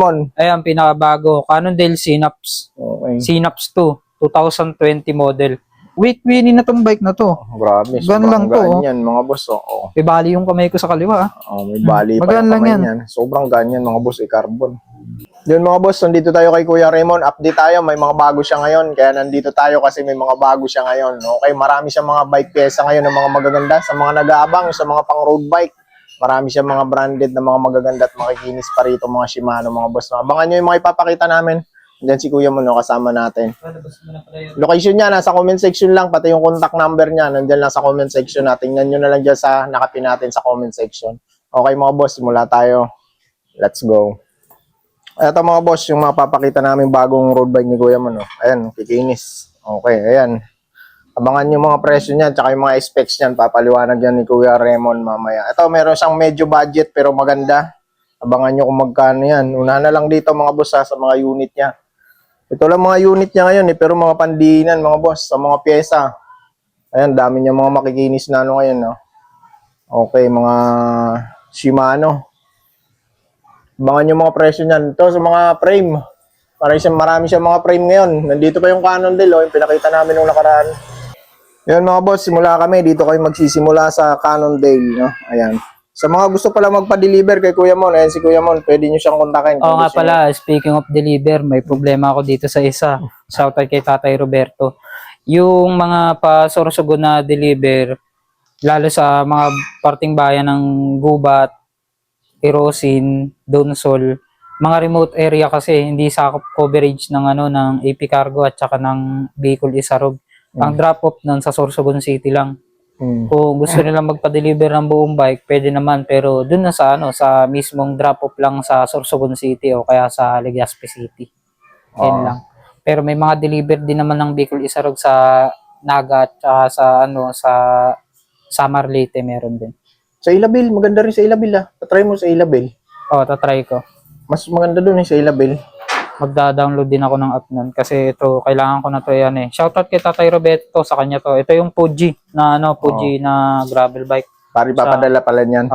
Mon. Ayan, pinakabago. Cannondale Synapse. Okay. Synapse 2, 2020 model. Weight winning na tong bike na to. Grabe. Gan lang to. Gaan yan, mga boss. Oh. Ibali yung kamay ko sa kaliwa. May bali pa Magaan yung lang kamay yan. niyan. Sobrang ganyan, mga boss. Carbon. Yun, mga boss. Nandito tayo kay Kuya Raymond. Update tayo. May mga bago siya ngayon. Kaya nandito tayo kasi may mga bago siya ngayon. Okay, marami siyang mga bike pyesa ngayon ng mga magaganda. Sa mga nag-aabang, sa mga pang road bike. Marami siyang mga branded na mga magaganda at makikinis pa rito, mga Shimano, mga boss. Abangan nyo yung mga ipapakita namin. Diyan si Kuya mo, no, kasama natin. Location niya, nasa comment section lang. Pati yung contact number niya, nandiyan lang sa comment section natin. Tingnan nyo na lang dyan sa nakapin natin sa comment section. Okay, mga boss, simula tayo. Let's go. Ito, mga boss, yung mapapakita namin bagong road bike ni Kuya mo, no. Ayan, kikinis. Okay, ayan. Abangan yung mga presyo niyan, tsaka yung mga specs niyan, papaliwanag yan ni Kuya Raymond mamaya. Ito, meron siyang medyo budget pero maganda. Abangan nyo kung magkano yan. Una na lang dito, mga boss, sa mga unit niya. Ito lang mga unit niya ngayon, pero mga pandinan, mga boss, sa mga pyesa. Ayan, dami niya mga makikinis na ano ngayon, no? Okay, mga Shimano. Abangan yung mga presyo niyan. Ito, sa mga frame. Marami siyang mga frame ngayon. Nandito pa yung Cannondale, yung pinakita namin nung nakaraan. Yun, mga boss, simula kami. Dito kayo magsisimula sa Cannondale, no? Ayan. Sa mga gusto pala magpa-deliver kay Kuya Mon, ayan si Kuya Mon, pwede nyo siyang kontakin. Oo nga pala, speaking of deliver, may problema ako dito sa isa. Shoutout kay Tatay Roberto. Yung mga pa-Sorsogon na deliver, lalo sa mga parting bayan ng Gubat, Irosin, Donsol, mga remote area kasi hindi sakop coverage ng ng AP Cargo at saka ng Bicol Isarog. Ang drop-off nun sa Sorsogon City lang. Kung gusto nilang magpa-deliver ng buong bike, pwede naman. Pero dun na sa sa mismong drop-off lang sa Sorsogon City o kaya sa Legazpi City. Yan lang. Pero may mga deliver din naman ng Bicol Isarog sa Naga at sa sa Samar Leyte meron din. Sa Ilabil, maganda rin sa Ilabil Tatry mo sa Ilabil. Oo, tatry ko. Mas maganda dun sa Ilabil. Magda-download din ako ng app nun kasi ito kailangan ko na to yan eh. Shoutout kay Tatay Roberto, sa kanya to. Ito yung Fuji na Fuji na gravel bike. Pari papadala pala niyan.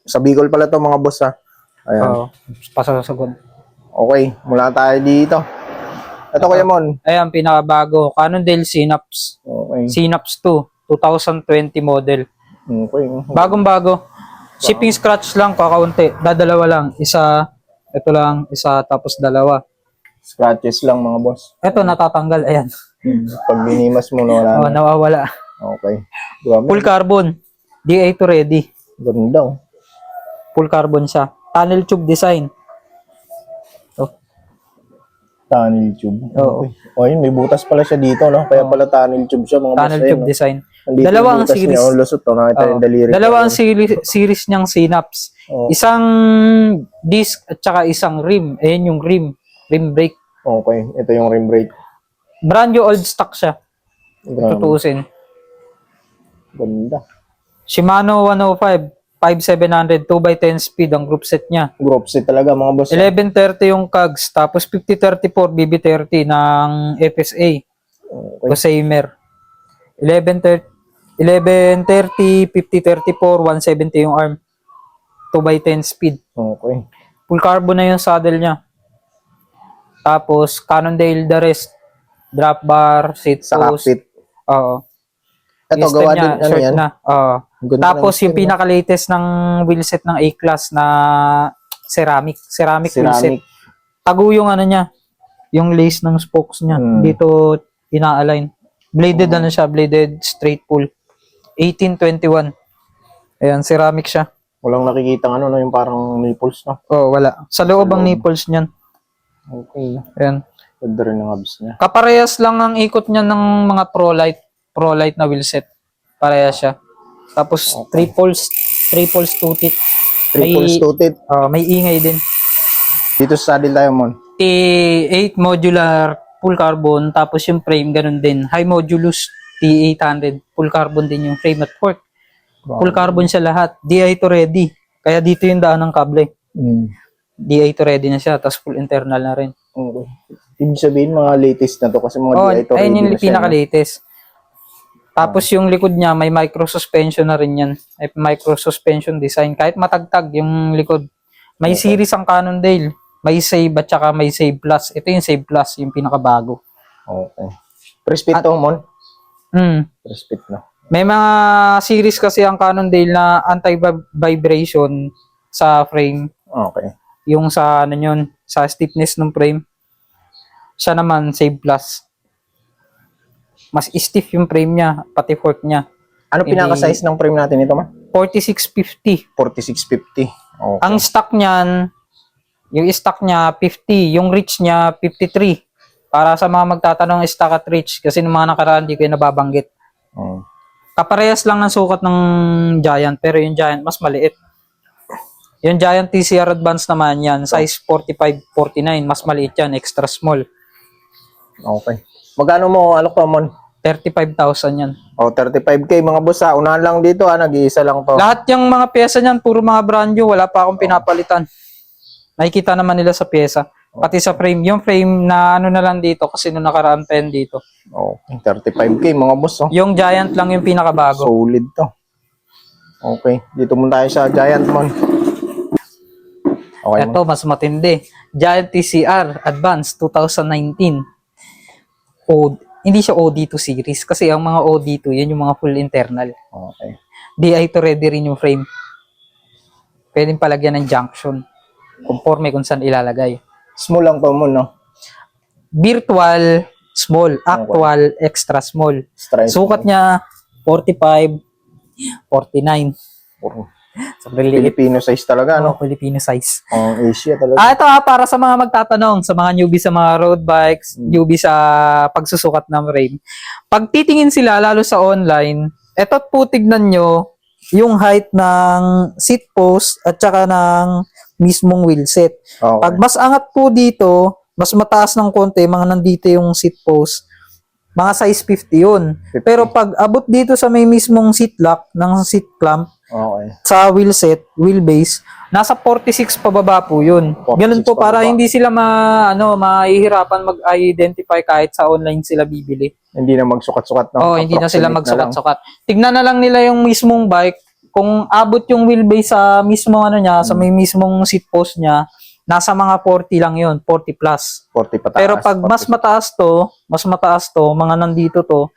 Sa Bicol pala to, mga boss Ayan. Pasasagon. Okay, mula tayo dito. Ito, Kuya Mon. Ayan, pinakabago. Cannondale Synapse. Okay. Synapse 2, 2020 model. Okay. Bagong-bago. Shipping scratch lang, kakaunti. Dadalawa lang. Ito lang, isa, tapos dalawa. Scratches lang, mga boss. Ito, natatanggal. Ayan. Pag binimas mo, wala na. Nawawala. Okay. Grabe. Full carbon. DA2 ready. Ganda. Full carbon siya. Tunnel tube design. Tunnel tube. Oo. Okay. May butas pala siya dito, no? Kaya pala tunnel tube siya, mga boss. Tunnel tube design. Nandito Dalawa ang butas series. Niya, lusot, nakita yung daliri. Dalawa ang series niyang Synapse. Isang disc at saka isang rim. Ayan yung rim. Rim brake. Okay. Ito yung rim brake. Brand new old stock siya. Tutuusin. Ganda. Shimano 105. 5700 2x10 speed ang group set niya. Group set talaga, mga boss. 1130 yung cogs. Tapos 5034 BB30 ng FSA. Okay. Cosaimer. 1130 5034 170 yung arm. 2x10 speed. Okay. Full carbon na yung saddle niya. Tapos Cannondale the rest. Drop bar, seat Sa post. cockpit. Oo. Ito, Yung gawa stem din, niya, short yan? na. Oo. Ganda Tapos ng yung stem, pinaka-latest ng wheelset ng A-Class na ceramic wheelset. Ceramic. Tago yung niya. Yung lace ng spokes niya. Dito ina-align. Bladed siya, bladed straight pull. 1821. Ayan, ceramic siya. Walang nakikita no, yung parang nipples, no? Oh, wala. Sa loob ang nipples niyan. Okay. Ayan. Ganda rin ang abs niya. Kaparehas lang ang ikot niya ng mga Pro-Light na wheelset. Parehas siya. Tapos three poles 2 teeth. Triple tooted. May ingay din. Dito sa saddle tayo, Mon. T8 modular full carbon, tapos yung frame ganun din. High modulus T800 full carbon din yung frame at fork. Full carbon siya lahat. DI2 ready. Kaya dito yung daan ng kable. DI2 ready na siya, tapos full internal na rin. Okay. Ibig sabihin mga latest na to kasi mga DI2 ready ayun yung na siya. pinaka-latest. Tapos yung likod niya, may micro suspension na rin yan. May micro suspension design. Kahit matagtag yung likod. May series ang Cannondale. May Save at saka may Save Plus. Ito yung Save Plus, yung pinakabago. Okay. Prespit to, Mon? Prespit na. May mga series kasi ang Cannondale na anti-vibration sa frame. Okay. Yung sa ano yun, sa stiffness ng frame. Siya naman Save Plus. Mas stiff yung frame niya, pati fork niya. Ano Hindi- pinaka-size ng frame natin ito, Ma? 4650. 4650. Okay. Ang stock niyan, yung stock niya 50, yung reach niya 53. Para sa mga magtatanong stock at reach kasi nung mga nakaraan di ko yung nababanggit. Mm. Kaparehas lang ng sukat ng Giant pero yung Giant mas maliit. Yung Giant TCR Advance naman yan, size 45-49, mas maliit yan, extra small. Okay. Magkano mo alok pa, Mon? 35,000 yan. O, 35K mga boss ha. Unahan lang dito ha. Nag-iisa lang to. Lahat yung mga pyesa niyan, puro mga brand new, wala pa akong pinapalitan. Nakikita naman nila sa pyesa. Pati sa frame, yung frame na ano na lang dito kasi nung nakaraan pa yan dito. Okay. 35K mga boss. Oh. Yung Giant lang yung pinakabago. Solid to. Okay. Dito muna tayo sa Giant, Mon. Okay, Mon. Ito, mas matindi. Giant TCR Advance 2019. Hindi siya OD2 series kasi ang mga OD2, yun yung mga full internal. Okay. DI to ready rin yung frame. Pwedeng palagyan ng junction. Conforme kung saan ilalagay. Small lang to, Mon, no? Virtual, small. Actual, extra small. Stripe. Sukat niya, 45, 49. Puro Sobrang liit. Filipino size talaga, no? Filipino size. Asia talaga. Ito para sa mga magtatanong, sa mga newbie sa mga road bikes, newbie sa pagsusukat ng frame. Pag titingin sila, lalo sa online, eto po tignan nyo yung height ng seat post at saka ng mismong wheelset. Okay. Pag mas angat po dito, mas mataas ng konti, mga nandito yung seat post, mga size 50 yun. 50. Pero pag abot dito sa may mismong seat lock ng seat clamp, Okay. sa wheelset, wheelbase, nasa 46 pababa po yun. 46 Ganun po para pababa. hindi sila mahihirapan mag-identify kahit sa online sila bibili. Hindi na magsukat-sukat, no? Hindi na sila Approximate na lang. magsukat-sukat. Tignan na lang nila yung mismong bike. Kung abot yung wheelbase sa mismong ano niya, sa may mismong seat post niya, nasa mga 40 lang yun, 40 plus. 40 pataas. Pero pag mas mataas to, mga nandito to,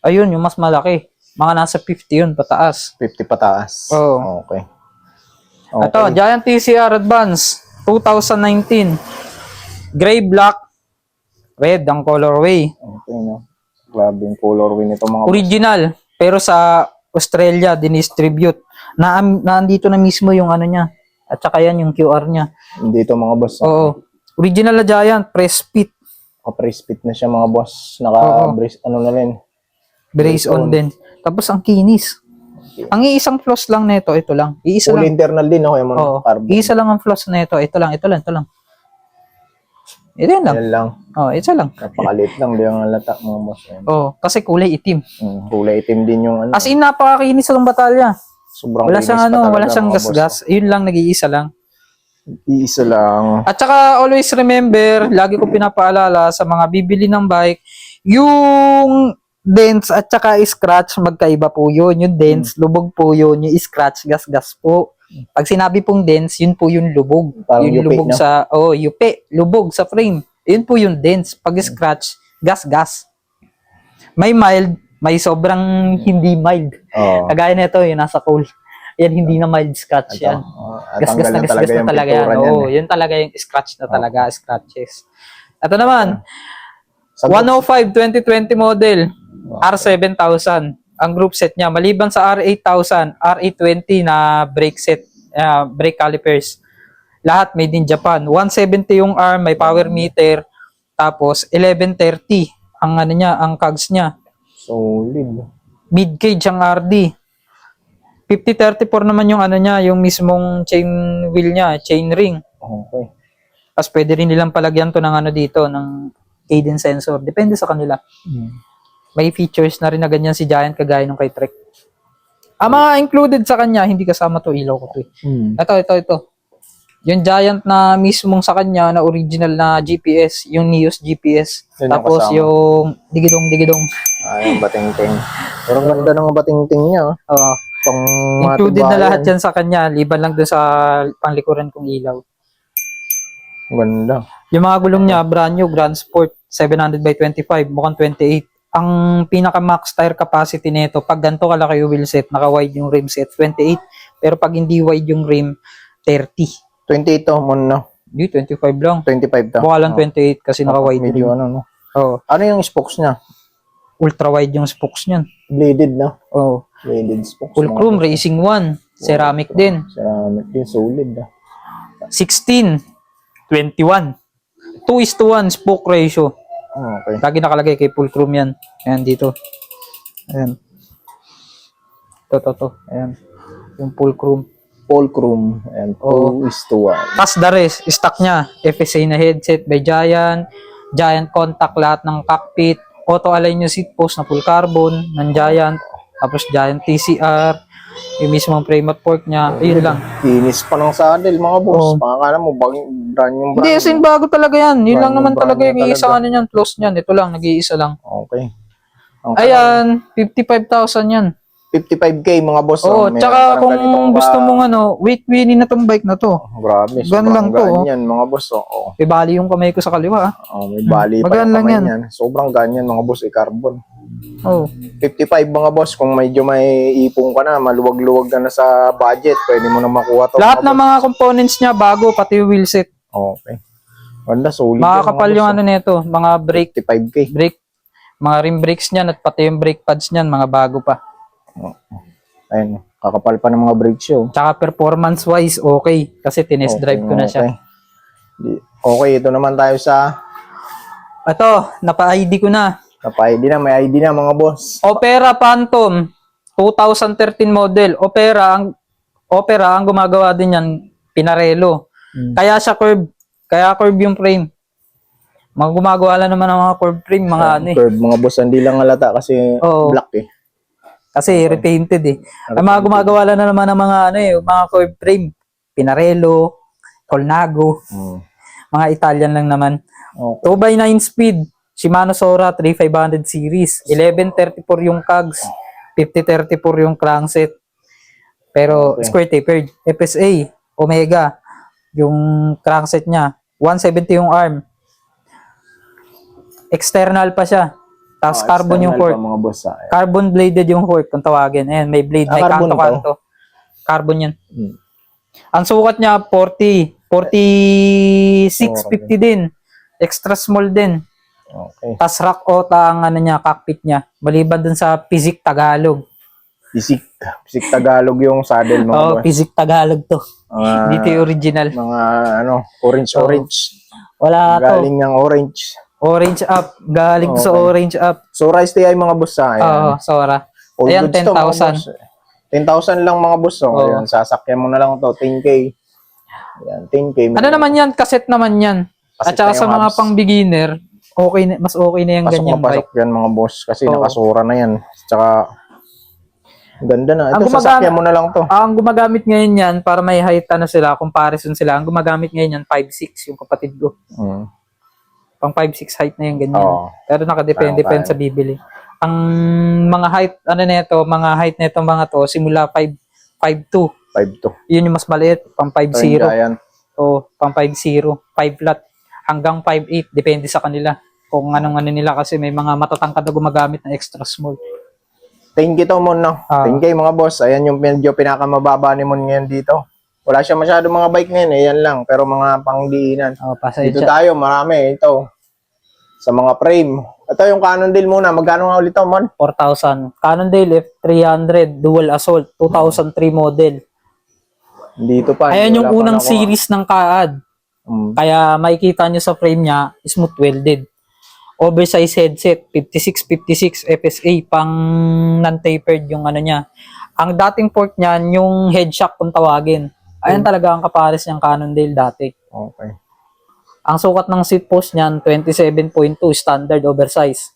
ayun, yung mas malaki. Mga nasa 50 yun, pataas. 50 pataas. Oo. Okay. Ito, Giant TCR Advance 2019. Gray, black, red ang colorway. Okay, no? Grabe yung colorway nito, mga Original, pero sa Australia, dinistribute. Nandito na mismo yung ano niya. At saka yan yung QR niya. Dito, mga boss. Oo. Original na Giant, press fit. Press fit na siya, mga boss. Naka-brace, ano na rin. Brace on din. Tapos ang kinis. Ang iisang floss lang nito, ito lang. Iisa Full lang. internal din, no? Yung mga Oo. carbon. Iisa lang ang floss nito. Ito lang. Ito lang. Yan lang. Isa lang. Napakaliit lang. Di ang halata, mga boss. Kasi kulay itim. Kulay itim din yung ano. As in, napakakinis ng batalya. Sobrang Wala kinis siyang pa talaga, wala siyang mga boss. gasgas. Yun lang, nag-iisa lang. Iisa lang. At saka, always remember, lagi ko pinapaalala sa mga bibili ng bike, yung dents at saka scratch, magkaiba po yun. Yung dents, lubog po yun. Yung scratch, gasgas po. Pag sinabi pong dents, yun po yung lubog. Parang yung yupi, lubog no? sa, yupi, lubog sa frame. Yun po yung dents. Pag scratch, gas-gas. May mild, may sobrang hindi mild. Oo. Kagaya nito, yung nasa cool. Yan, hindi na mild scratch yan. Gasgas na gasgas na talaga yan. Oo, yun talaga yung scratch na talaga, scratches. Ito naman, 105 2020 model, R7000. Ang group set niya, maliban sa R8000, R820 na brake set, brake calipers. Lahat made in Japan. 170 yung arm, may power meter. Tapos 1130 ang ano niya, ang cogs niya. Solid. Mid cage ang RD. 5034 naman yung ano niya, yung mismong chain wheel niya, chain ring. Okay. Tapos pwede rin nilang palagyan to ng ano dito, ng cadence sensor. Depende sa kanila. May features na rin na ganyan si Giant kagaya nung kay Trek. Ang mga included sa kanya, hindi kasama to, ilaw ko to eh. Ito. Yung Giant na mismong sa kanya na original na GPS, yung Neos GPS. Yun ang Tapos kasama. yung digidong. Yung bating-ting. Pero ang ganda ng bating-ting niya. Pang Included na matibayan. lahat yan sa kanya, liban lang dun sa panglikuran kong ilaw. Ganda. Yung mga gulong niya, brand new, Grand Sport, 700 by 25, mukhang 28. Ang pinaka max tire capacity nito, pag ganito kalaki yung wheel set, naka-wide yung rim set, 28. Pero pag hindi wide yung rim, 30. 28 to, muna. Hindi, 25 lang. 25 to. Mukha lang 28 kasi naka-wide Medyo rim. ano, no? Oh, Ano yung spokes niya? ultra wide yung spokes niyan. Bladed, no? Oh, Bladed spokes. full chrome, Racing 1, ceramic din. Ceramic din, solid, ah. 16, 21. 2:1 spoke ratio. Okay. Lagi nakalagay kay full chrome yan. Ayan dito. Ayan. To. Ayan. Yung full chrome. Fulcrum. And Oo. 2:1. Tas the rest, stock niya. FSA na headset by Giant. Giant contact lahat ng cockpit. Auto-align yung seat post na full carbon ng Giant. Tapos Giant TCR. Yung mismong frame at fork niya. Ayun lang. Kinis pa ng saddle, mga boss. Oo. Pakakala mo, brand yung Hindi, brand. as in bago talaga yan. Yun lang Brand naman new, brand talaga new yung iisa talaga. ano niyan. Close niyan. Ito lang, nag-iisa lang. Okay. Ang Ayan, 55,000 yan. 55K, mga boss. Oo, Meron tsaka ka ng kung ganitong gusto mong ano, weight winning na tong bike na to. Grabe, Gan lang to, gaan oh. yan, mga boss. Oo. Ibali yung kamay ko sa kaliwa. May bali pa Magaan yung lang kamay yan. niyan. Sobrang ganyan, mga boss, carbon. Oh. 55, mga boss. Kung medyo may ipong ka na, maluwag-luwag ka na sa budget, pwede mo na makuha to. Lahat mga ng mga components niya bago, pati yung wheelset. boss. Okay. Ganda, solid. Makakapal yan, yung mga ano nito, mga boss. 55K. brake, mga rim brakes niyan at pati yung brake pads niyan, mga bago pa. Ayun, kakapal pa ng mga brakes yun. Tsaka performance wise, okay. Kasi tinest drive ko na siya. Okay, ito naman tayo sa Ito, napa-ID ko na. ID na, may ID na, mga boss. Opera Phantom, 2013 model. Opera ang gumagawa din yan, Pinarello. Kaya siya curve. Kaya curve yung frame. Mga gumagawa lang naman ng mga curve frame, mga ano eh. Curve, mga boss, hindi lang halata kasi Oo. black eh. Kasi repainted eh. Ang mga gumagawa lang na naman ng mga ano eh, mga curve frame. Pinarello, Colnago, mga Italian lang naman. Okay. 2x9 speed, Shimano Sora 3500 series. 1134 yung cogs, 5034 yung crankset. Pero Okay. square tapered. FSA, Omega, yung crankset niya. 170 yung arm. External pa siya. Tapos carbon yung external fork. pa, mga boss. Carbon bladed yung fork kung tawagin. Ayan, may blade, may carbon kanto-kanto. Carbon yan. Hmm. Ang sukat niya 40, 4650 din. Extra small din. Okay. Tas rock ota ang ano niya, cockpit niya. Maliban dun sa Physic Tagalog. Pisik Tagalog yung saddle, mga Oh, boss. Physic Tagalog to. Dito yung original. Mga orange. Wala to. Galing ng orange. Orange up. Galing to sa Okay. orange up. So, Rice TI, mga boss. Oo, Ayan. Sora. All Ayan, goods to, mga 10,000. boss. 10,000 lang, mga boss. So, Oo. ayan, sasakyan mo na lang to 10K. Ayan, 10K. Ano naman yan? Cassette naman yan. At Cassette saka na sa yung mga hubs. pang beginner, okay na, mas okay na yung Pasok ganyang na pasok bike. yan, mga boss. Kasi Oo. nakasura na yan. Tsaka, ganda na. Ang Ito, sasakyan mo na lang to. Ang gumagamit ngayon yan, para may height na sila, comparison sila, ang gumagamit ngayon yan, 5'6", yung kapatid ko. Mm. Pang 5'6" height na yung ganyan. Oo. Pero nakadepende Kaya. sa bibili. Ang mga height, mga height nito mga to, simula 5'2". 5'2". Yun yung mas maliit, pang 5'0". Giant. O, pang 5'0", 5 flat, hanggang 5'8", depende sa kanila. Kung anong ano nila kasi may mga matatangkad na gumagamit na extra small. 10K to, Mon, no? Ah. 10K, mga boss. Ayan yung medyo pinakamababa ni Mon ngayon dito. Wala siya masyado mga bike ngayon. Ayan lang. Pero mga pangdiinan. O, Dito pasensya. tayo, marami. Ito. Sa mga frame. Ito yung Cannondale muna. Magkano nga ulit to, Mon? 4,000. Cannondale F300 Dual Assault 2003 model. Dito pa. Ayan yung wala pa unang nakuha. series ng Kaad. Kaya makikita nyo sa frame niya, smooth welded. Oversized headset, 56 FSA, pang non-tapered yung ano niya. Ang dating port niyan, yung head shock kung tawagin. Ayan talaga ang kapares niyang Cannondale dati. Okay. Ang sukat ng seat post niyan, 27.2, standard oversize.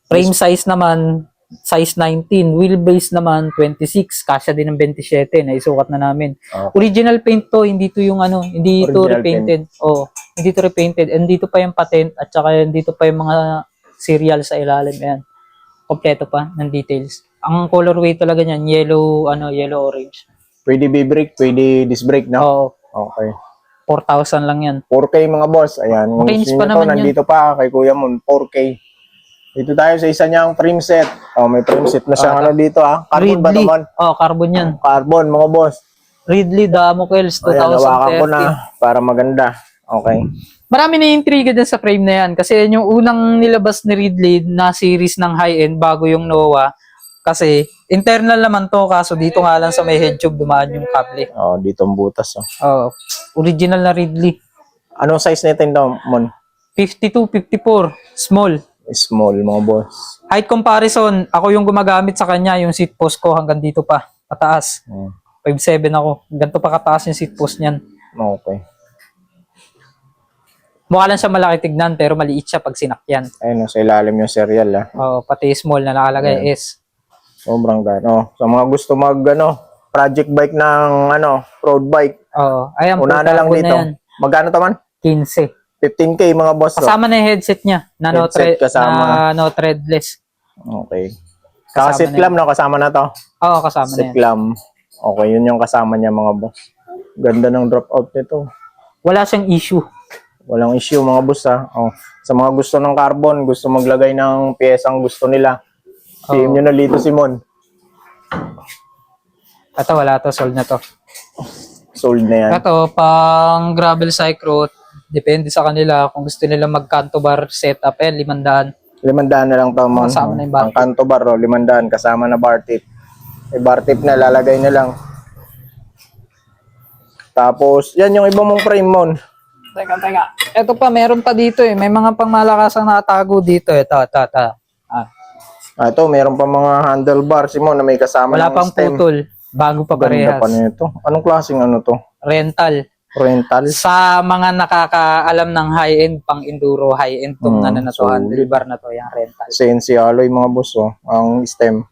Frame size naman, size 19. Wheelbase naman, 26. Kasya din ng 27, naisukat na namin. Okay. Original paint to, hindi to yung ano, hindi to Original repainted. Oh, hindi to repainted. And dito pa yung patent at saka dito pa yung mga serial sa ilalim. Ayan. Kompleto pa ng details. Ang colorway talaga niyan, yellow orange. Pwede B-brake, pwede disc brake, no? Oo. Okay. 4,000 lang yan. 4K mga boss. Ayan. Kung Makinis gusto pa nyo to, naman yun. nandito pa kay Kuya Mon, 4K. Dito tayo sa isa niyang frame set. Oh, may frame set na siyang ano dito Carbon ba Ridley. naman? Oh, carbon yan. Carbon mga boss. Ridley Damocles Ayan, hawakan ko 2030. na para maganda. Okay. Marami na intriga din sa frame na yan kasi yan yung unang nilabas ni Ridley na series ng high-end bago yung Noah. Kasi internal naman to kaso dito nga lang sa may head tube dumaan yung kable. Oh, dito ang butas. Oh. Oh, original na Ridley. Anong size nito daw, Mon? 52, 54, small. Small mga boss. Height comparison, ako yung gumagamit sa kanya, yung seat post ko hanggang dito pa, pataas. 5'7 ako. Ganito pa kataas yung seat post niyan. Okay. Mukha lang siya malaki tignan pero maliit siya pag sinakyan. Ayun, sa ilalim yung serial Pati small na nakalagay S. Sobrang gano. Sa mga gusto mag project bike ng road bike. Ayan, Una na lang dito. Magkano to man? 15. 15K mga boss. Kasama na yung headset niya na Headset kasama. no threadless. Okay. Kasama Seat na clamp kasama na to. Oo, kasama na Seat yan. clamp. Okay, yun yung kasama niya mga boss. Ganda ng drop out nito. Wala siyang issue. Walang issue mga boss Oh. Sa mga gusto ng carbon, gusto maglagay ng piyesang gusto nila. PM nyo na dito si Mon. Ito, wala to. Sold na to. Sold na yan. Ito, pang gravel cycro, depende sa kanila. Kung gusto nila mag-canto bar setup, 500. 500 na lang to, Mon. Kasama na yung bar Ang kanto bar, 500. Kasama na bar tip. May bar tip na, lalagay na lang. Tapos, yan yung iba mong frame, Mon. Teka. Ito pa, meron pa dito eh. May mga pangmalakasang natago dito eh. Ito, meron pa mga handlebar, Simon, na may kasama Wala ng pang stem. putol. Bago pa Ganda parehas. pa nito. Anong klaseng to? Rental. Rental? Sa mga nakakaalam ng high-end, pang-enduro, high-end tong na to, solid. handlebar na to, yung rental. CNC alloy mga boss, ang stem.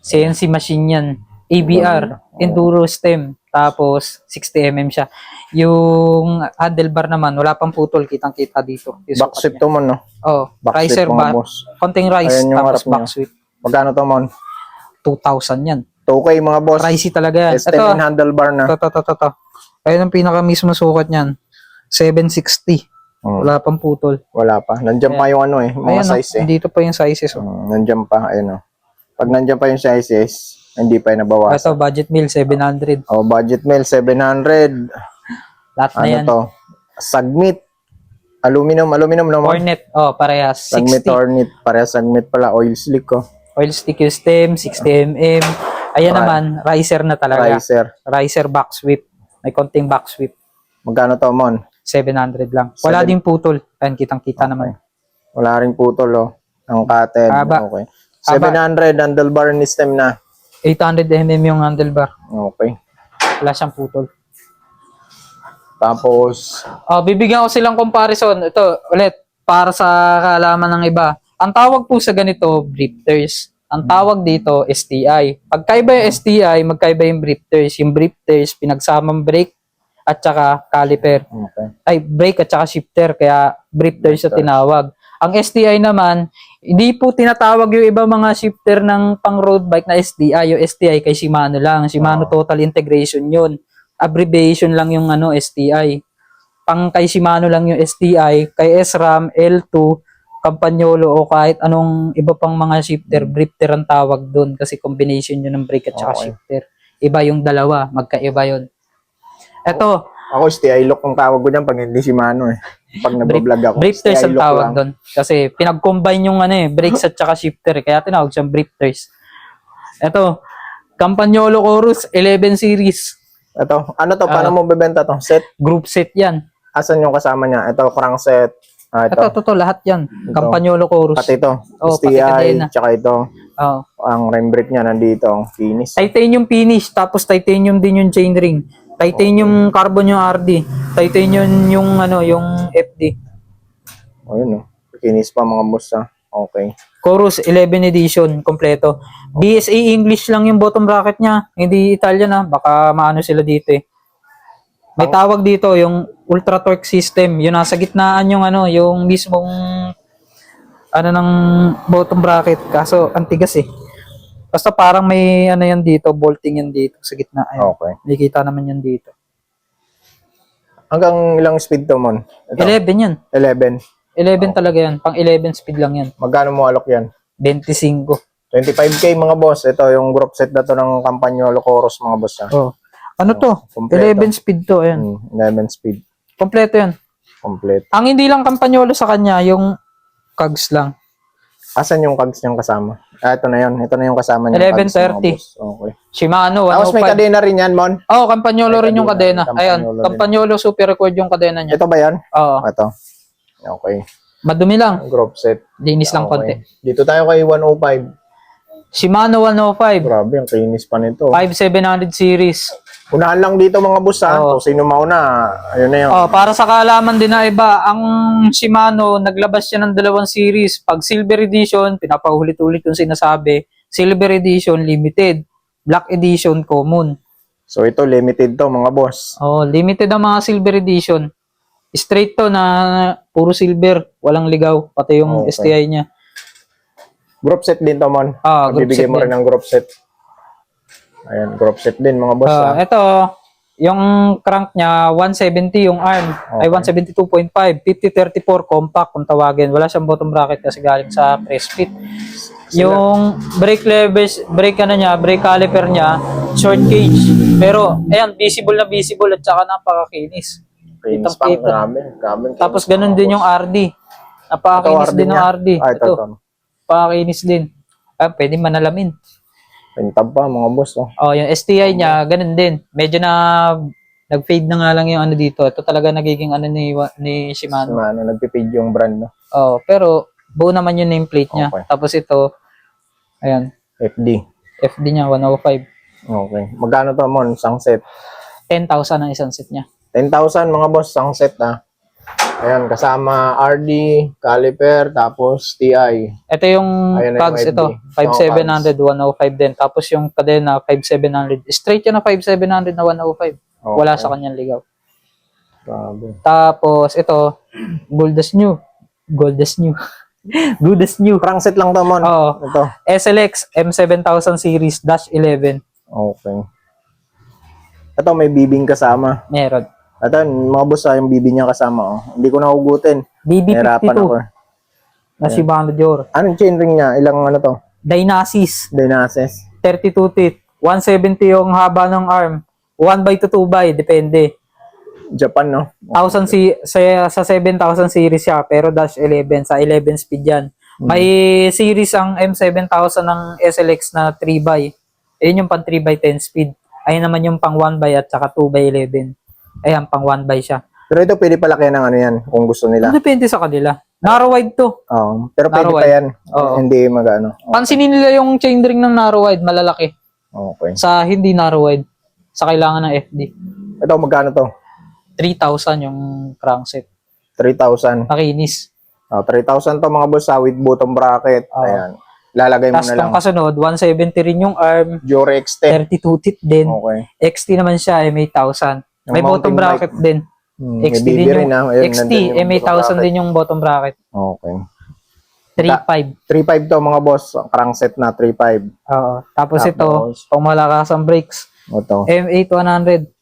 CNC machine yan. ABR, enduro stem. Tapos, 60mm siya. Yung handlebar naman, wala pang putol, kitang-kita dito. Yung Back sukat sweep niya. to, Mon, no? Oh, Back riser sweep, mga ba? boss. Konting rise, Ayan yung tapos harap back niya. sweep. Magkano to, Mon? 2,000 yan. 2K mga boss. Pricey talaga yan. Stem and handlebar na. Ito. Ayun ang pinaka mismo sukat niyan. 760. Wala pang putol. Wala pa. Nandiyan pa yung mga Ayan, size dito pa yung sizes. Nandiyan pa, ayun Pag nandiyan pa yung sizes, hindi pa yung nabawasan. Ito, budget meal, 700. Budget meal, 700. Lahat na yan. To? Submit. Aluminum naman. Hornet, parehas. Submit 60. Hornet. Parehas submit pala. Oil slick Oil stick yung stem, 60mm. Ayan naman, riser na talaga. Riser back sweep. May konting back sweep. Magkano to, Mon? 700 lang. Wala ding putol. Ayan, kitang-kita naman. Wala ring putol, Ang cutter. Haba. Okay. 700 handlebar ni stem na. 800mm yung handlebar. Okay. Wala siyang putol. Tapos, Bibigyan ko silang comparison. Ito, ulit, para sa kaalaman ng iba. Ang tawag po sa ganito, drifters. Ang tawag dito, STI. Pagkaiba yung STI, magkaiba yung drifters. Yung drifters, pinagsamang brake at saka caliper. okay. Ay, brake at saka shifter. Kaya drifters sa tinawag. Ang STI naman, hindi po tinatawag yung iba mga shifter ng pang road bike na STI. Yung STI kay Shimano lang. Shimano Total Integration yun. Abbreviation lang yung STI. Pang kay Shimano lang yung STI. Kay SRAM, L2, Campagnolo o kahit anong iba pang mga shifter, drifter ang tawag doon kasi combination yun ng brake at saka shifter. Iba yung dalawa, magkaiba yun. Eto, Ako, STI lock ang tawag ko dyan pag hindi Shimano Pag nagbablog ako. drifters STI ang lock tawag lang. doon. Kasi pinag-combine yung brakes at saka shifter. Kaya tinawag siyang drifters. Eto, Campagnolo Chorus 11 series. Ito, paano mo bebenta to? Set? Group set yan. Asan yung kasama niya? Ito, crankset. Ito, lahat yan. Campagnolo Chorus. Pati ito. Pati STI, kadena. tsaka ito. Oh. Ang rim brake niya nandito. Ang finish. Titanium finish, tapos titanium din yung chainring. Titanium carbon yung RD. Titanium yung yung FD. Yun Finish pa mga boss Okay. Chorus 11 edition, kompleto. BSA English lang yung bottom bracket niya. Hindi Italian baka maano sila dito May tawag dito, yung ultra torque system. Yung nasa gitnaan yung yung mismong ng bottom bracket. Kaso antigas Basta parang may yan dito, bolting yan dito sa gitna. Ayun. Okay. Nakikita naman yan dito. Hanggang ilang speed to, Mon? Ito, 11 yan. 11. 11 talaga yan. Pang 11 speed lang yan. Magkano mo alok yan? 25. 25K mga boss. Ito yung group set na to ng Campagnolo Chorus mga boss. Ha? Oh. Ano to? Kompleto. 11 speed to. Ayan. 11 speed. Kompleto yan. Complete. Ang hindi lang Campagnolo sa kanya, yung cogs lang. Asan yung cogs niyang kasama? Ito na yun. Ito na yung kasama niya. 1130. Okay. Shimano, Tapos may 105. kadena rin yan, Mon? Oh, Campagnolo May rin yung kadena. kadena. Ayan, Campagnolo rin. Campagnolo super record yung kadena niya. Ito ba yan? Oo. Ito. Okay. Madumi lang. Group set. Linis lang konti. Dito tayo kay 105. Shimano 105. Grabe, ang kinis pa nito. 5700 series. Unahan lang dito mga boss ha. Oo. Kung sino mauna, ayun na yun. Oh, para sa kaalaman din na iba, ang Shimano naglabas siya ng dalawang series. Pag Silver Edition, pinapaulit-ulit yung sinasabi. Silver Edition Limited, Black Edition Common. So ito, limited to mga boss. Oh, limited ang mga Silver Edition. Straight to na puro silver, walang ligaw, pati yung Okay. STI niya. Group set din to, Mon. Ah, group Bibigay set mo din. rin ng group set. Ayan, group set din mga boss ha. Ito, yung crank niya 170 yung arm, ay 172.5, 5034 compact kung tawagin. Wala siyang bottom bracket kasi galing sa press fit. Yung brake levers, brake brake caliper niya, short gauge. Pero ayan, visible at saka napakakinis. Kinis pa, Kitang-kita. grabe. Tapos ganun din yung RD. Napakakinis Ito, din ng niya. RD. Ito. Napakakinis din. Pwede manalamin. Pintab pa mga boss. Oh. Oh, yung STI niya, ganun din. Medyo na nag-fade na nga lang yung ano dito. Ito talaga nagiging ano ni Shimano. Ano, nagpipid yung brand. No? Oh, pero buo naman yung nameplate niya. Okay. Tapos ito, ayan, FD. FD niya 105. Okay. Magkano to, Mon? Isang set. 10,000 ang isang set niya. 10,000 mga boss, isang set ha. Ayan, kasama RD, caliper, tapos TI. Ito yung Ayan na yung cogs, FD. ito 5700, 105 din. Tapos yung kadena 5700. Straight yan na 5700 na 105. Wala sa kanyang ligaw. Grabe. Tapos ito, gold as new. Gold as new. Good as new. Crankset lang to, Mon. Oo. Ito. SLX M7000 series -11. Okay. Ito, may bibing kasama. Meron. Ito, mga boss, yung bibi niya kasama. Oh. Hindi ko nahugutin. Nahirapan ako. BB52 na Shimano Dior. Anong chainring niya? Ilang ano to? Dynasis Dynasis. 32 teeth. 170 yung haba ng arm. 1x to 2x, depende. Japan, no? 1000 sa 7000 series siya, pero -11 sa 11 speed yan. May series ang M7000 ng SLX na 3x. Ayun yung pang 3x10 speed. Ayun naman yung pang 1x at saka 2x11. Ayan, pang 1x siya. Pero ito, pwede pala kaya ng ano yan, kung gusto nila. Depende sa kanila. Narrow wide to. Oo. Pero pwede Narrow pa wide. yan. Oo. Hindi mag-ano. Pansinin nila yung chainring ng narrow wide, malalaki. Okay. Sa hindi narrow wide, sa kailangan ng FD. Ito, magkano to? 3,000 yung crankset. 3,000. Makinis. 3,000 to mga boss, with bottom bracket. Oo. Ayan. Lalagay mo Tapos na lang. itong kasunod, 170 rin yung arm, Jure X10. 32 teeth din. Okay. XT naman siya, M8000. Yung May bottom mountain bracket din. May XT BB din rin, yung, ha? Ayun, XT, nandun yung M8000 bottom bracket. din yung bottom bracket. Okay. 3.5. 3.5 to mga boss. Crankset na 3.5. Oo. Tapos ito, Tapos, pang malakas ang brakes, Ito. M8100.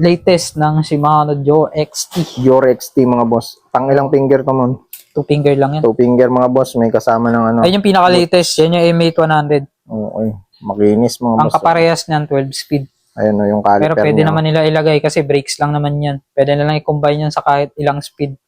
Latest ng Shimano Dior XT. Jure XT mga boss. Pang ilang finger to mon? 2 finger lang yan. 2 finger mga boss. May kasama ng ano. Ayun yung pinaka-latest. Yan yung M8100. Okay. Makinis mga Ang boss. kaparehas niyan, 12 speed. Ayun o yung caliper Pero pwede niya. naman nila ilagay kasi brakes lang naman yan. Pwede na lang i-combine yan sa kahit ilang speed.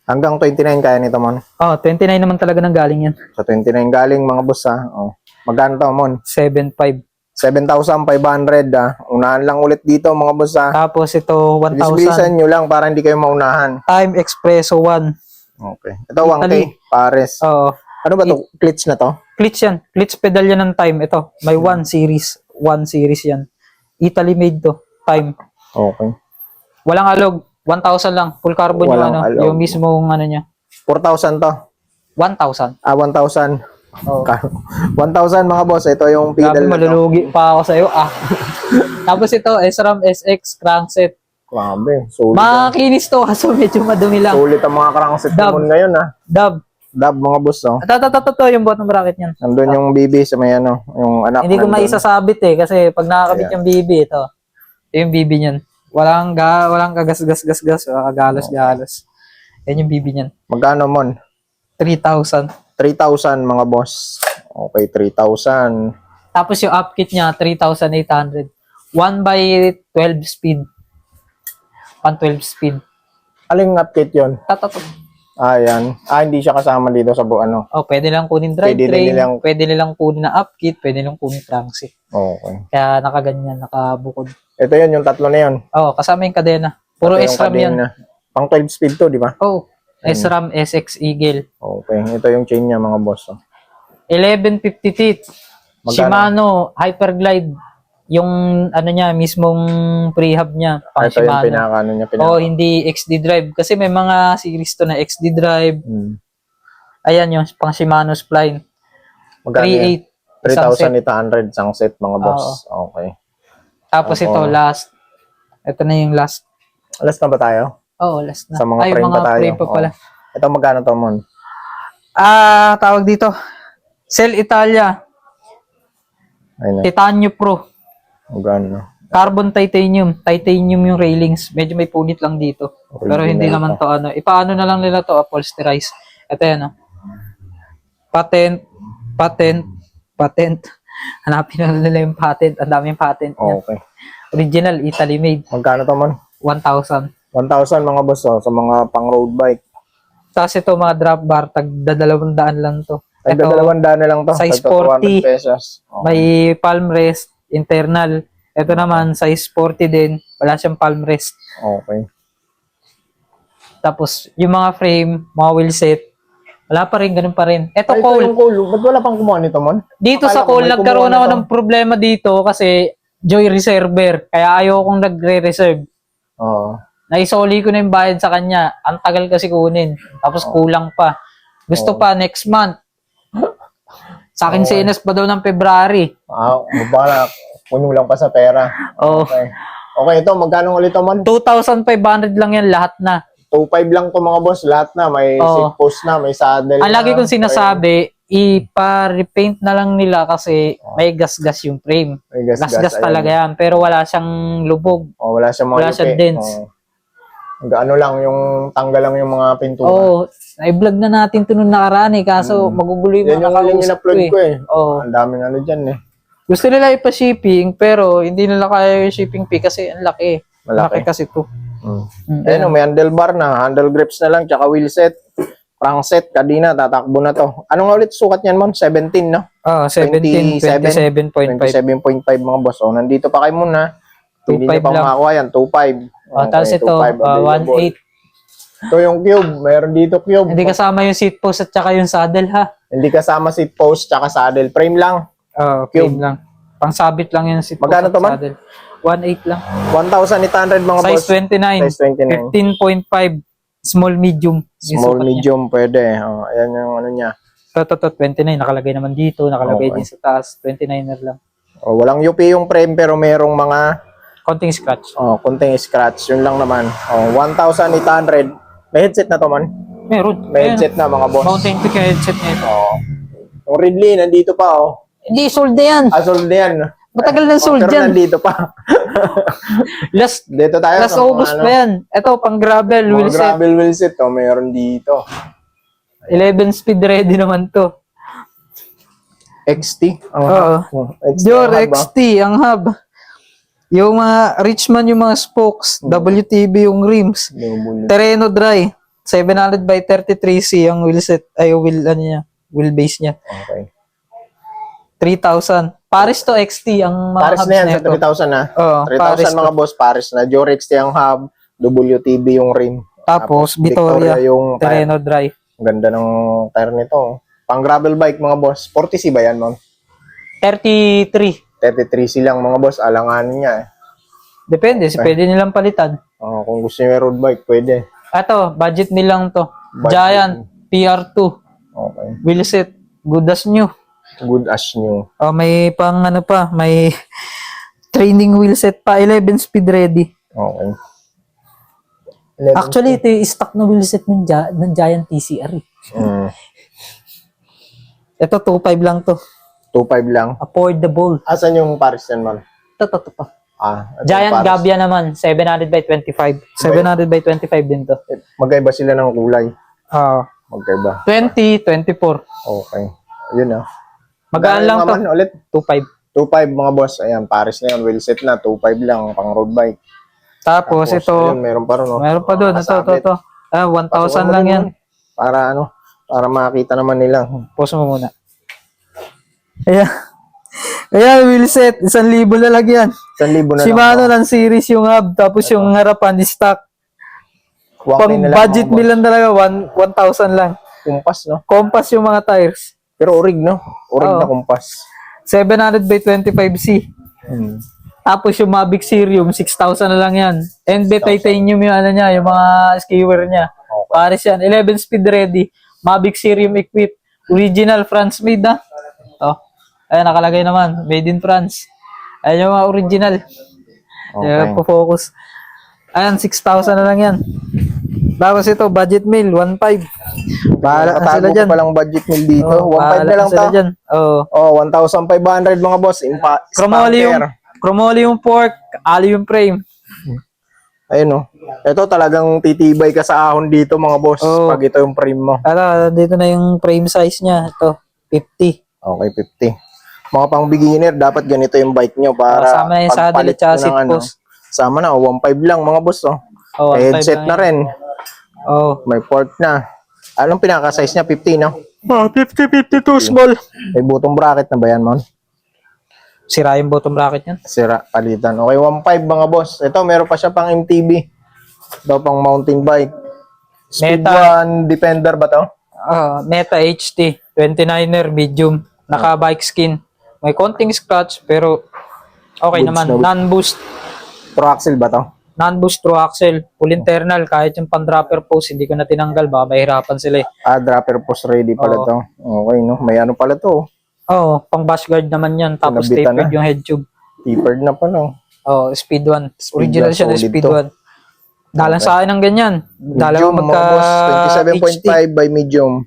Hanggang 29 kaya nito mon. Oh, 29 naman talaga ng galing yan. Sa 29 galing mga boss ha. Oh. Magkano to mon? 7.5. 7,500 ha. Unahan lang ulit dito mga boss ha. Tapos ito, Bilis-bilisan 1,000. nyo lang para hindi kayo maunahan. Time Expresso 1. Okay. Ito 1K. Italy. Pares. Oo. Ano ba to? Clutch na to? Clutch yan. Clutch pedal yan ng time. Ito, may 1 series. 1 series yan. Italy made to. Time. Okay. Walang alog. 1,000 lang. Full carbon Walang yung ano. alog. Yung mismong ano niya. 4,000 to. 1,000. 1,000. Oh. 1,000 mga boss. Ito yung Grabe, pedal na to. malulugi pa ako sa'yo. Tapos ito, SRAM SX crankset. Grabe. Sulit. Makinis to kaso medyo madumi lang. Sulit ang mga crankset Dab. naman ngayon ha. Dab. Dab mga boss oh. Ito yung bottom bracket niyan. Nandun yung BB sa may ano. Yung anak. Hindi ko nandun. maisasabit kasi pag nakakabit Ayan. yung BB, ito yung BB niyan. Walang kagas-gas-gas-gas, walang kagalos-galos. Yan yung bibi niyan. Magkano mon? 3,000. 3,000 mga boss. Okay, 3,000. Tapos yung upkit niya, 3,800. 1 by 12 speed. 12 speed. Aling update yon? Tatato. Ayan. Hindi siya kasama dito sa ano. Oh, pwede lang kunin drivetrain, pwede nilang kunin na upkit, pwede nilang kunin crankshaft. Okay. Kaya nakaganyan, nakabukod. Ito yun, yung tatlo na yun. Oh, kasama yung kadena. Puro Ito yung SRAM yan. kadena. Pang 12 speed to, di ba? Oh, SRAM SX Eagle. Okay. Ito yung chain niya mga boss. 1150 teeth. Magkano? Shimano Hyperglide. Yung ano niya, mismong prehab niya. Pang Ito yung Shimano. pinaka-ano niya. Oh, hindi XD drive. Kasi may mga series to na XD drive. Ayan yung pang Shimano spline. Magkano yan? 3,800. 3,800 isang set mga boss. Okay. Tapos ito, last. Ito na yung last. Last na ba tayo? Oh, last na. Sa mga frame pa tayo. Frame pa pala. Ito magkano to, Mon? Tawag dito. Cell Italia. Ayun na. Titanium Pro. Magkano? Carbon titanium. Titanium yung railings. Medyo may punit lang dito. Pero hindi naman to ano. Ipaano na lang nila to, upholsterize. Ito yan, oh. Patent. Hanapin na nila yung patent. Ang daming patent niya. Okay. Original, Italy made. Magkano to, Mon? 1,000. 1,000 mga boss, sa mga pang road bike. Tapos ito mga drop bar, tag-200 lang to. Ay, 200 na lang to. Size Tagka 40. 200 pesos. Okay. May palm rest, internal. Ito naman, size 40 din. Wala siyang palm rest. Okay. Tapos, yung mga frame, mga wheel set, wala pa rin, ganun pa rin. Ito, Ay, ito Cole. yung Cole. Ba't wala pang kumuha nito, Mon? Dito Akala sa ko Cole, may nagkaroon kumuha ako nito. ng problema dito kasi Joy Reserver. Kaya ayaw kong nagre-reserve. Oo. Naisoli ko na yung bayad sa kanya. Ang tagal kasi kunin. Tapos kulang pa. Gusto pa next month. Sa akin sinas pa daw ng February. Bala. Puno lang pa sa pera. Oh. Okay. Okay, ito. Magkano ulit ito, Mon? 2,500 lang yan lahat na. 2.5 lang to mga boss. Lahat na. May seat post na. May saddle Ang na. lagi kong sinasabi, ipa-repaint na lang nila kasi may gas-gas yung frame. May gas-gas, Gas-gas ayan. talaga yan. Pero wala siyang lubog. Wala siyang mga Wala siyang yupi. dents. Ano lang, yung tanggal lang yung mga pintura. Na-vlog na natin ito nung nakaraan eh. Kaso magugulo yung Yan mga yung huling nakausap in-upload ko eh. Oo. Ang daming ano dyan eh. Gusto nila ipa-shipping pero hindi nila kaya yung shipping fee kasi ang laki. Malaki. Laki kasi ito. Ayun, may handlebar na, handle grips na lang, tsaka wheel set, crank set, kadina, tatakbo na to. Ano nga ulit sukat niyan, Mon? 17, no? 17, 27.5. 27.5 mga boss. Nandito pa kayo muna. Pwede 2.5 nyo pa lang. makakuha yan, 2.5. Tapos ito, 1.8. Ito yung cube, mayroon dito cube. Hindi kasama yung seat post at saka yung saddle ha. Hindi kasama seat post, tsaka saddle. Frame lang. Cube lang. Pangsabit lang yung seat post Magkano at to, man? saddle. 1.8 lang. 1,800 mga Size boss. 29. Size 29. 15.5. Small medium. Yung Small, sukat niya. medium, pwede. Ayan yung ano niya. Ito, 29. Nakalagay naman dito. Nakalagay Okay. din sa taas. 29er lang. Walang UP yung frame pero merong mga Konting scratch. konting scratch. Yun lang naman. 1,800. May headset na to, man. Meron. May headset na mga boss. Mountain Peak yung headset nito. Yung Ridley, nandito pa, Hindi, sold na yan. Sold yan. Matagal na sold pero yan. nandito pa. Dito tayo. Last sa mga August pa yan. Ito, pang gravel, Mga wheel set. gravel wheel set. Mayroon dito. 11 speed ready naman to. XT. Oo. XT Dior ang hub, XT, ang hub. Yung mga Richman, yung mga spokes. WTB yung rims. Terreno Dry. 700 by 33C ang wheel set. Ay, wheel base niya. Okay. 3,000. Paris to XT ang mga Paris hubs na yan nito. sa 3,000 na. Oo, Paris 3,000 mga boss, Paris na. Dior XT ang hub. WTB yung rim. Tapos, Victoria, yung tire. Terreno Dry. Ang ganda ng tire nito. Pang gravel bike mga boss. 40C ba yan, ma'am? 33. 33C lang mga boss. Alanganin niya eh. Depende, pwede nilang palitan. Kung gusto niyo road bike, pwede. Ito, budget nilang to. Budget. Giant PR2. Okay. Wheel set. Good as new. Good as new. May pang ano pa, may training wheel set pa, 11 speed ready. Okay. Actually, ito yung stock na wheel set ng Giant TCR. Ito, 2.5 lang to. 2.5 lang. Affordable. Asan yung Paris yan, ma'am? Ito. Giant Gabia naman, 700 by 25. 700 by 25 din to. Magkaiba sila ng kulay. Oo. Magkaiba. 20, 24. Okay. Ayun Magaan lang to. Ulit. 2.5. 2.5 mga boss. Ayan, Paris na yun. Well set na. 2.5 lang. Pang road bike. Tapos ito, ayun, meron pa rin. meron pa doon. Ito. 1,000 lang yan. Para para makita naman nila. Pause mo muna. Ayan, wheel set. 1,000 na lang yan. 1,000 na Shimano lang. ng series yung hub. Tapos yung harapan, stock. Pang budget meal lang talaga, 1,000 lang. Kumpas, no? Compass yung mga tires. Pero orig, no? Orig na kumpas. 700 by 25C. Tapos yung Mavic Serium, 6,000 na lang yan. NB titanium yung niya, yung mga skewer niya. Okay. Pares yan. 11 speed ready. Mavic Serium equipped. Original France made Ayan, nakalagay naman. Made in France. Ayan yung mga original. Ayan, focus. Ayan, 6,000 na lang yan. Tapos ito, budget meal, 1,500. Bahala na sila dyan. Palang budget meal dito. 1,500 na lang sila to. dyan. 1,500 mga boss. Chromoleum pork, aluminum frame. Ayun, Ito talagang titibay ka sa ahon dito mga boss. Pag ito yung frame mo. Dito na yung frame size niya. Ito, 50. Okay, 50. Mga pang beginner, dapat ganito yung bike nyo para sama na yung saddle at saka seat post. Sama na, 1.5 lang mga boss. Headset na rin. May port na. Anong pinaka-size niya? 50, no? 50, 52 small. May butong bracket na ba yan, mon? Sira yung bottom bracket yan. Sira, palitan. Okay, 1.5 mga boss. Ito, meron pa siya pang MTB. Ito pang mountain bike. Speed 1 Defender ba to? Meta HT, 29er, medium. Naka-bike skin. May konting scratch, pero okay Goods naman. na. Non-boost. Pro axle ba to? Non-boost through axle. Full internal. Kahit yung pan-dropper post, hindi ko na tinanggal. Baka mahirapan sila Dropper post ready pala to. Okay, no? May ano pala to. Pang bash guard naman yan. Tapos Sinabitan tapered yung head tube. Tapered na pala. Speed 1. Original siya na solid speed to. 1. Dalang sa akin ng ganyan. Medium, mga boss. 27.5 by medium.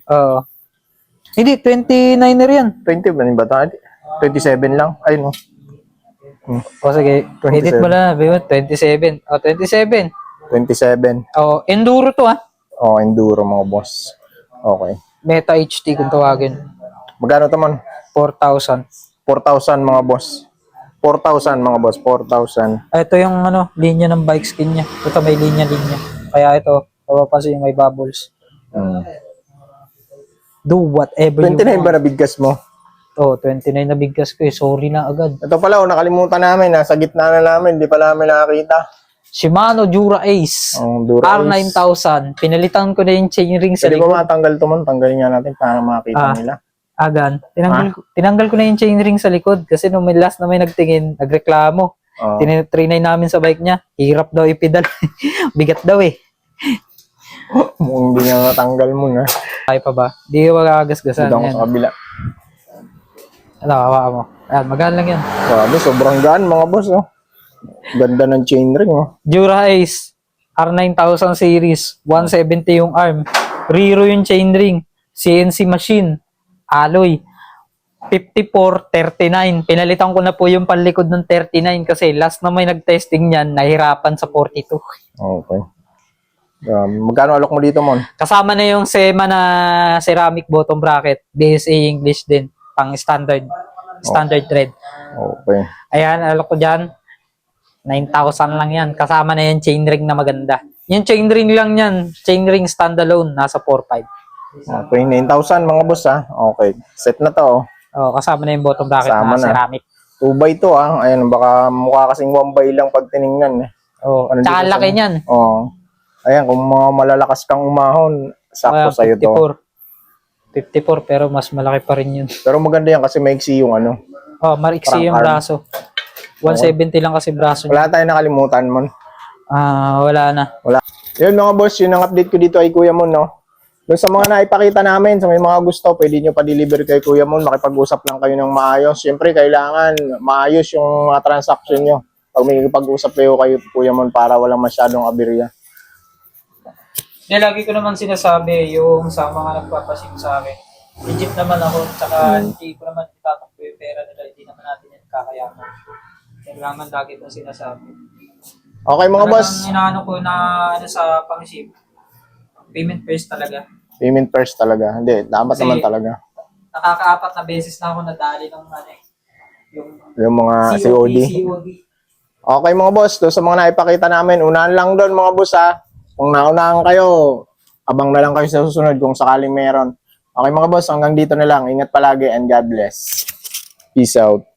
Hindi, 29er yan. 20 ba ba ito? 27 lang. Ay, no. Sige. 27. Edit mo na. 27. 27. 27. Enduro to Enduro mga boss. Okay. Meta HT kung tawagin. Magkano to man? 4,000. 4,000 mga boss. 4,000 mga boss. 4,000. Ito yung linya ng bike skin niya. Ito may linya-linya. Kaya ito, mapapansin yung may bubbles. Do whatever 29 you want. ba na bigkas mo? 29 na bigkas ko Sorry na agad. Ito pala, nakalimutan namin. Nasa gitna na namin. Hindi pa namin nakakita. Shimano Dura Ace. Dura Ace. R9000. Pinalitan ko na yung chainring sa Pwede likod. ba matanggal ito man? Tanggalin nga natin para makita nila. Tinanggal ko na yung chainring sa likod kasi nung may last na may nagtingin, nagreklamo. Trinay namin sa bike niya. Hirap daw ipedal. Bigat daw Mukhang hindi nga natanggal mo na. Kaya pa ba? Di ko magagasgasan Dito ako yan. sa kabila. Hawa mo. Ayan, magaan lang yan. Grabe, sobrang gaan mga boss. Ganda ng chainring. Dura Ace. R9000 series. 170 yung arm. Riro yung chainring. CNC machine. Alloy. 54, 39. Pinalitan ko na po yung panlikod ng 39 kasi last na may nag-testing niyan, nahirapan sa 42. Okay. Magkano alok mo dito, Mon? Kasama na yung SEMA na ceramic bottom bracket. BSA English din. Pang standard. Standard thread. Okay. Ayan, alok ko dyan. 9,000 lang yan. Kasama na yung chainring na maganda. Yung chainring lang yan. Chainring standalone. Nasa 4,500. Okay, 9,000 mga boss Okay. Set na to. Kasama na yung bottom bracket Kasama na ceramic. 2x2 Ayan, baka mukha kasing 1x lang pag tinignan Tsaka laki niyan. Ayan, kung malalakas kang umahon, sakto sa'yo to. 54 pero mas malaki pa rin yun. Pero maganda yan kasi maiksi yung Mariksi yung braso. 170 lang kasi braso niya. Wala tayong nakalimutan, Mon. Wala na. Yun mga boss, yun ang update ko dito ay Kuya Mon, Doon sa mga naipakita namin, sa may mga gusto, pwede nyo pa-deliver kay Kuya Mon, makipag-usap lang kayo ng maayos. Siyempre, kailangan maayos yung mga transaction nyo. Pag may pag-usap kayo kay Kuya Mon para walang masyadong aberya. Lagi ko naman sinasabi yung sa mga nagpapasim sa akin. Legit naman ako, tsaka hindi ko naman itatakbo yung pera nila, hindi naman natin yan kakayanan. Kailangan lagi itong sinasabi. Okay mga boss, Talagang inaano ko na ano sa pang-ship. Payment first talaga. payment first talaga. Hindi, dapat Kasi- naman talaga. Nakakaapat na beses na ako nadali ng ano eh. Yung Yung mga COD. COD. Okay mga boss, doon sa mga naipakita namin, unahan lang doon mga boss ha. Kung naunahan kayo, abang na lang kayo sa susunod kung sakaling meron. Okay mga boss, hanggang dito na lang. Ingat palagi and God bless. Peace out.